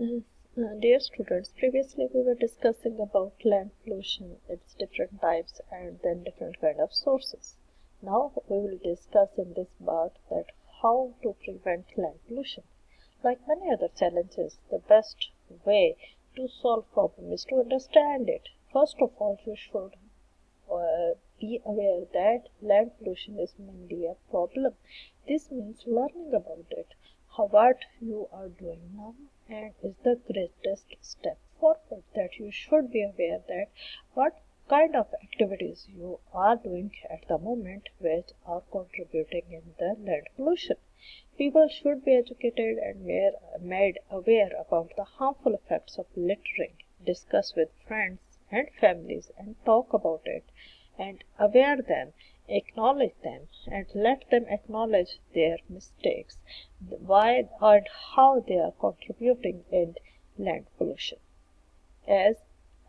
Dear students, previously we were discussing about land pollution, its different types and then different kind of sources. Now we will discuss in this part that how to prevent land pollution. Like many other challenges, the best way to solve problem is to understand it. First of all, you should be aware that land pollution is mainly a problem. This means learning about it, what you are doing now, and is the greatest step forward. That you should be aware that what kind of activities you are doing at the moment which are contributing in the land pollution. People should be educated and made aware about the harmful effects of littering, discuss with friends and families and talk about it and aware them, acknowledge them and let them acknowledge their mistakes, why and how they are contributing in land pollution, as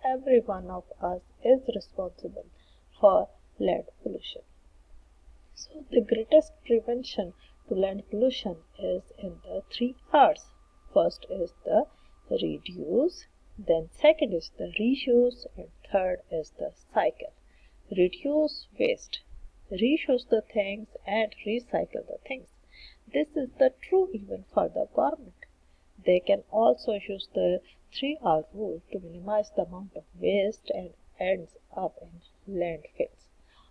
every one of us is responsible for land pollution. So the greatest prevention to land pollution is in the 3 R's. First is the reduce, then second is the reuse, and third is the cycle. Reduce waste, reuse the things and recycle the things. This is the true even for the government. They can also use the 3R rule to minimize the amount of waste and ends up in landfills.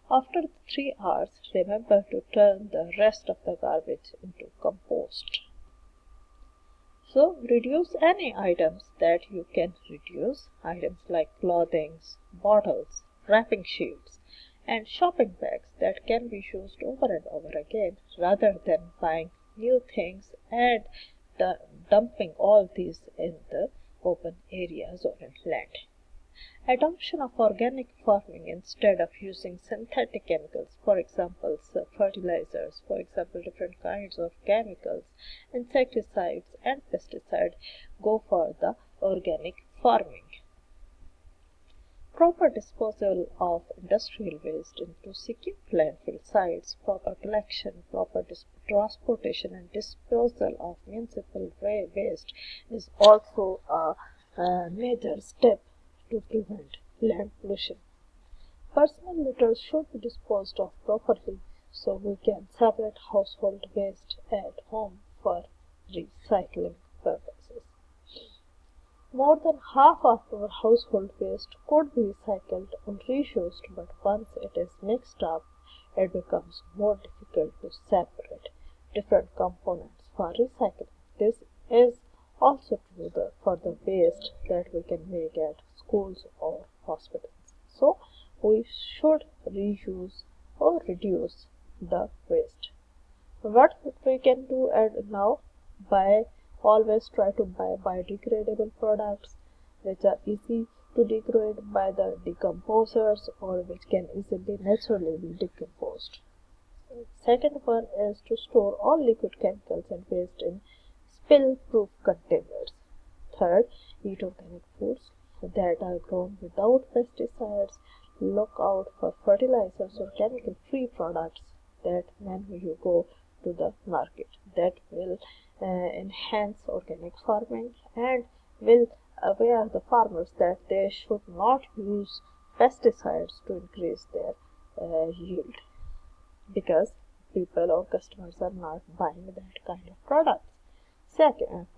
After the 3 R's, remember to turn the rest of the garbage into compost. So reduce any items that you can reduce, items like clothing, bottles, wrapping sheets, and shopping bags that can be used over and over again rather than buying new things and dumping all these in the open areas or in land. Adoption of organic farming instead of using synthetic chemicals, for example fertilizers, for example different kinds of chemicals, insecticides and pesticides, go for the organic farming. Proper disposal of industrial waste into secure landfill sites, proper collection, proper transportation and disposal of municipal waste is also a major step to prevent land pollution. Personal litter should be disposed of properly so we can separate household waste at home for recycling purposes. More than half of our household waste could be recycled or reused, but once it is mixed up, it becomes more difficult to separate different components for recycling. This is also true for the waste that we can make at schools or hospitals. So, we should reuse or reduce the waste. What we can do now, by always try to buy biodegradable products which are easy to degrade by the decomposers or which can easily naturally be decomposed. Second one is to store all liquid chemicals and waste in spill-proof containers. Third, eat organic foods that are grown without pesticides. Look out for fertilizers or chemical-free products that when you go to the market, that will enhance organic farming and will aware the farmers that they should not use pesticides to increase their yield, because people or customers are not buying that kind of products.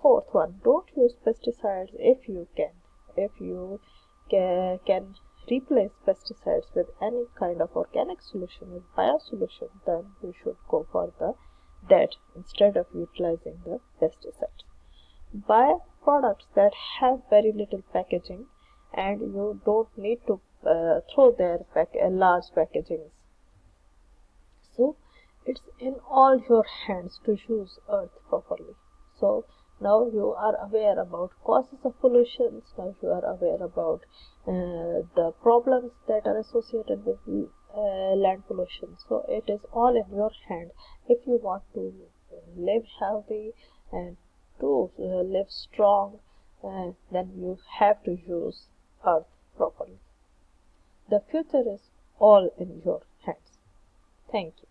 Fourth one, don't use pesticides if you can. If you can replace pesticides with any kind of organic solution, with biosolution, then you should go for that instead of utilizing the pesticides. Buy products that have very little packaging and you don't need to throw their large packagings. So it's in all your hands to use earth properly. So now you are aware about causes of pollution, now you are aware about the problems that are associated with land pollution. So it is all in your hand if you want to live healthy and to live strong, then you have to use earth properly. The future is all in your hands. Thank you.